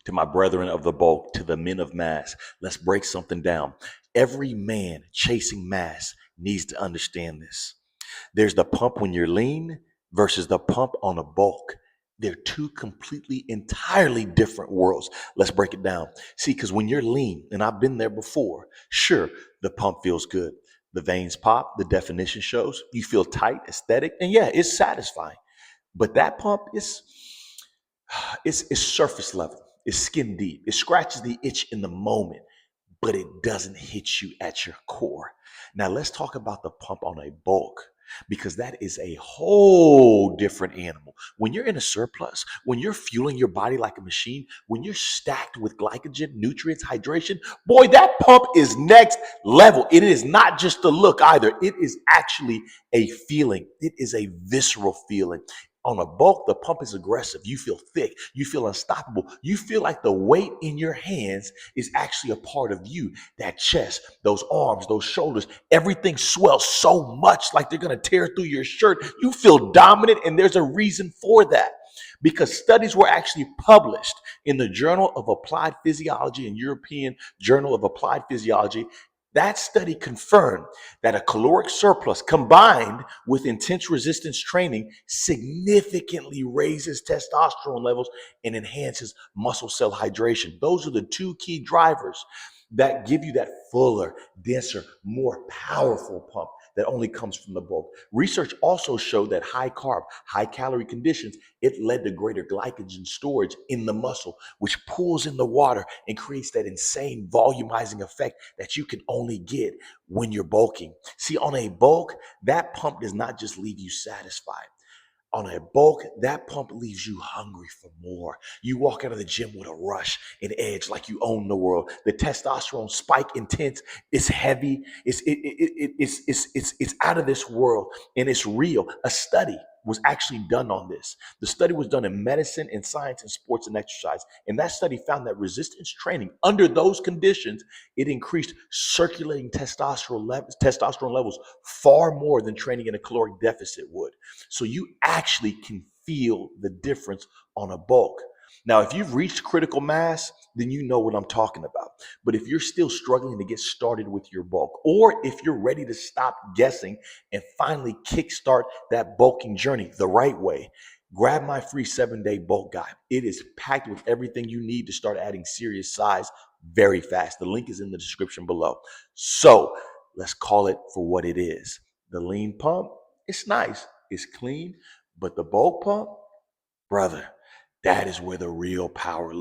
To my brethren of the bulk, to the men of mass, let's break something down. Every man chasing mass needs to understand this. There's the pump when you're lean versus the pump on a bulk. They're two completely, entirely different worlds. Let's break it down. See, because when you're lean, and I've been there before, sure, the pump feels good. The veins pop, the definition shows, you feel tight, aesthetic, and yeah, it's satisfying. But that pump is surface level, it's skin deep, it scratches the itch in the moment, but it doesn't hit you at your core. Now, let's talk about the pump on a bulk because that is a whole different animal. When you're in a surplus, when you're fueling your body like a machine, when you're stacked with glycogen, nutrients, hydration, boy, that pump is next level. It is not just a look either, it is actually a feeling, it is a visceral feeling. On a bulk, the pump is aggressive. You feel thick. You feel unstoppable. You feel like the weight in your hands is actually a part of you. That chest, those arms, those shoulders, everything swells so much like they're going to tear through your shirt. You feel dominant, and there's a reason for that. Because studies were actually published in the Journal of Applied Physiology and European Journal of Applied Physiology. That study confirmed that a caloric surplus combined with intense resistance training significantly raises testosterone levels and enhances muscle cell hydration. Those are the two key drivers that give you that fuller, denser, more powerful pump that only comes from the bulk. Research also showed that high carb, high calorie conditions, it led to greater glycogen storage in the muscle, which pulls in the water and creates that insane volumizing effect that you can only get when you're bulking. See, on a bulk, that pump does not just leave you satisfied. On a bulk, that pump leaves you hungry for more. You walk out of the gym with a rush, an edge, like you own the world. The testosterone spike intense. It's heavy. It's out of this world, and it's real. A study was actually done on this. The study was done in medicine and science and sports and exercise, and that study found that resistance training under those conditions, it increased circulating testosterone levels far more than training in a caloric deficit would. So you actually can feel the difference on a bulk. Now, if you've reached critical mass, then you know what I'm talking about. But if you're still struggling to get started with your bulk, or if you're ready to stop guessing and finally kickstart that bulking journey the right way, grab my free 7-day bulk guide. It is packed with everything you need to start adding serious size very fast. The link is in the description below. So let's call it for what it is. The lean pump, it's nice, it's clean, but the bulk pump, brother, that is where the real power lies.